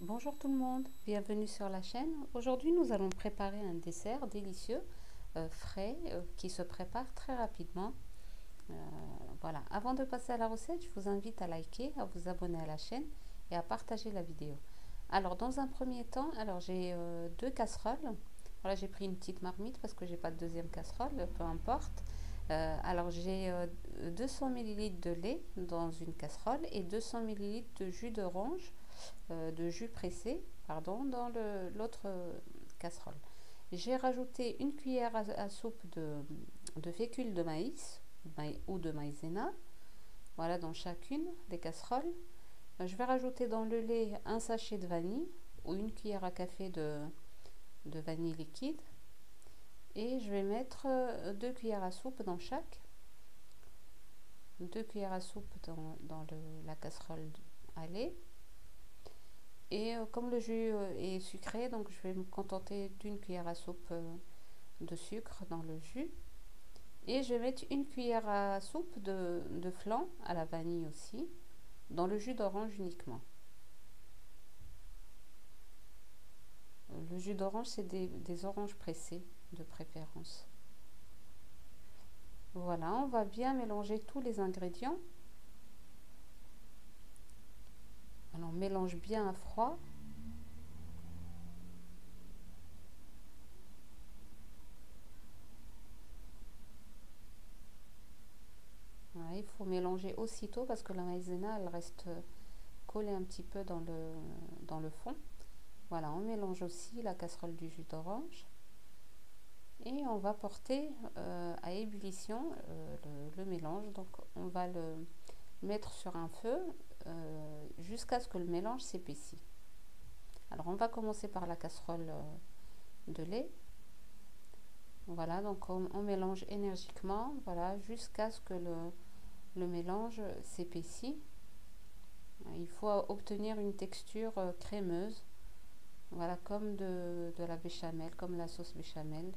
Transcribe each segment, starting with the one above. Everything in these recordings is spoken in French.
Bonjour tout le monde, bienvenue sur la chaîne. Aujourd'hui nous allons préparer un dessert délicieux, frais, qui se prépare très rapidement. Euh, voilà, avant de passer à la recette, je vous invite à liker, à vous abonner à la chaîne et à partager la vidéo. Alors dans un premier temps, j'ai deux casseroles. Voilà, j'ai pris une petite marmite parce que j'ai pas de deuxième casserole, peu importe. J'ai 200 ml de lait dans une casserole et 200 ml de jus d'orange, de jus pressé, pardon, dans l'autre casserole. J'ai rajouté une cuillère à soupe de fécule de maïs ou de maïzena, voilà, dans chacune des casseroles. Je vais rajouter dans le lait un sachet de vanille ou une cuillère à café de vanille liquide. Et je vais mettre 2 cuillères à soupe dans chaque. 2 cuillères à soupe dans la casserole à lait. Et comme le jus est sucré, donc je vais me contenter d'une cuillère à soupe de sucre dans le jus. Et je vais mettre une cuillère à soupe de flan à la vanille aussi, dans le jus d'orange uniquement. Le jus d'orange, c'est des oranges pressées de préférence. Voilà, on va bien mélanger tous les ingrédients. Alors, on mélange bien à froid. Voilà, il faut mélanger aussitôt parce que la maïzena, elle reste collée un petit peu dans le fond. Voilà, on mélange aussi la casserole du jus d'orange. Et on va porter à ébullition le mélange. Donc on va le mettre sur un feu jusqu'à ce que le mélange s'épaissit. Alors on va commencer par la casserole de lait. Voilà, donc on mélange énergiquement, voilà, jusqu'à ce que le mélange s'épaissit. Il faut obtenir une texture crémeuse, voilà, comme de la béchamel, comme la sauce béchamel.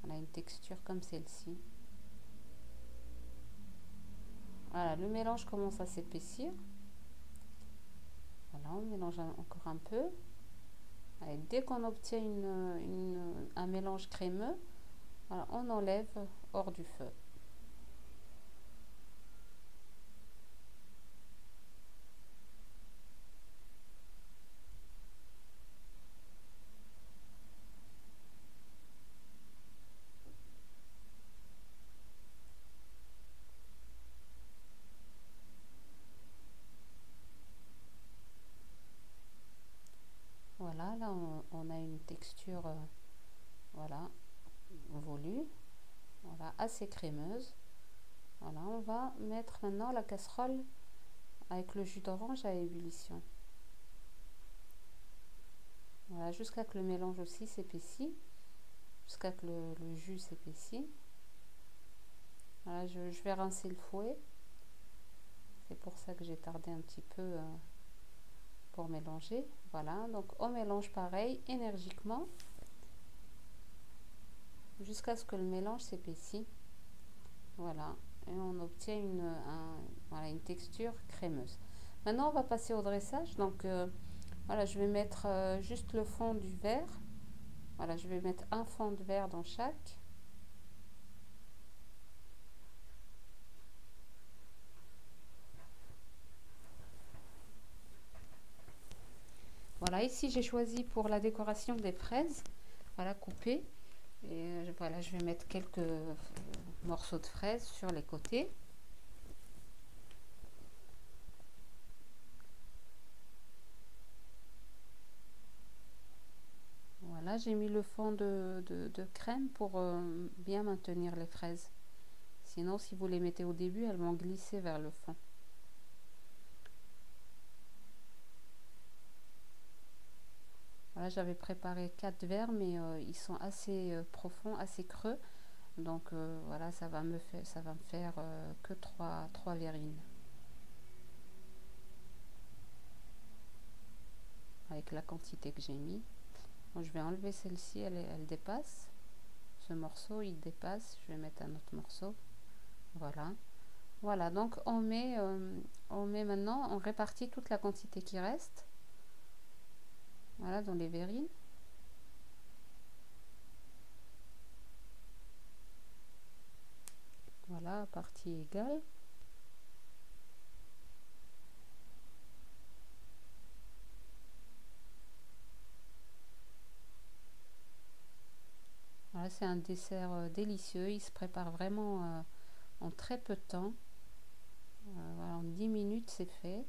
On a une texture comme celle-ci. Voilà, le mélange commence à s'épaissir. Voilà, on mélange encore un peu. Allez, dès qu'on obtient un mélange crémeux, voilà, on enlève hors du feu. Voilà, là on a une texture voilà, volue, voilà, assez crémeuse. Voilà, on va mettre maintenant la casserole avec le jus d'orange à ébullition. Voilà, jusqu'à que le mélange aussi s'épaissit, jusqu'à que le jus s'épaissit. Voilà, je vais rincer le fouet. C'est pour ça que j'ai tardé un petit peu pour mélanger. Voilà, donc on mélange pareil, énergiquement, jusqu'à ce que le mélange s'épaissit. Voilà, et on obtient voilà, une texture crémeuse. Maintenant, on va passer au dressage. Donc, voilà, je vais mettre juste le fond du verre. Voilà, je vais mettre un fond de verre dans chaque. Voilà, ici j'ai choisi pour la décoration des fraises, voilà, coupées. Et voilà, je vais mettre quelques morceaux de fraises sur les côtés. Voilà, j'ai mis le fond de crème pour bien maintenir les fraises. Sinon, si vous les mettez au début, elles vont glisser vers le fond. Voilà, j'avais préparé 4 verres, mais ils sont assez profonds, assez creux. Donc voilà, ça va me faire que 3 verrines. Avec la quantité que j'ai mis. Bon, je vais enlever celle-ci, elle dépasse. Ce morceau, il dépasse. Je vais mettre un autre morceau. Voilà. Voilà, donc on met maintenant, on répartit toute la quantité qui reste. voilà, dans les verrines. Voilà, à partie égale. Voilà, c'est un dessert délicieux. Il se prépare vraiment en très peu de temps. Voilà, en 10 minutes, c'est fait.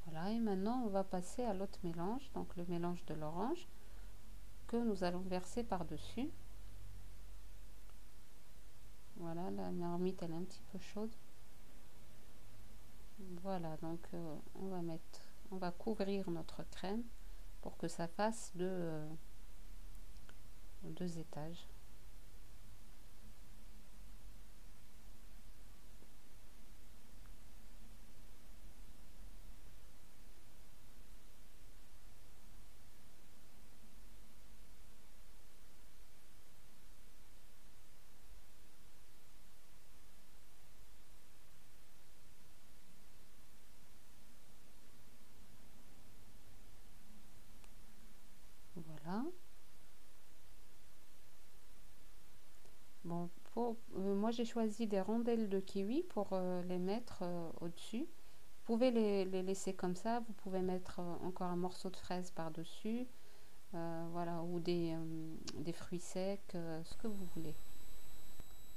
Voilà, et maintenant, on va passer à l'autre mélange, donc le mélange de l'orange que nous allons verser par-dessus. Voilà, la marmite, elle est un petit peu chaude. Voilà, donc on va couvrir notre crème pour que ça fasse deux étages. Voilà. Bon, moi j'ai choisi des rondelles de kiwi pour les mettre au-dessus. Vous pouvez les laisser comme ça, vous pouvez mettre encore un morceau de fraise par-dessus, voilà, ou des fruits secs, ce que vous voulez.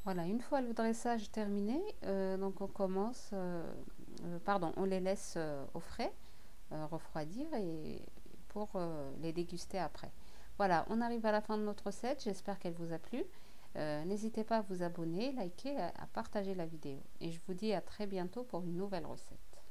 Voilà, une fois le dressage terminé, donc on commence, pardon, on les laisse au frais, refroidir et pour les déguster après. Voilà, on arrive à la fin de notre recette, j'espère qu'elle vous a plu. N'hésitez pas à vous abonner, liker, à partager la vidéo. Et je vous dis à très bientôt pour une nouvelle recette.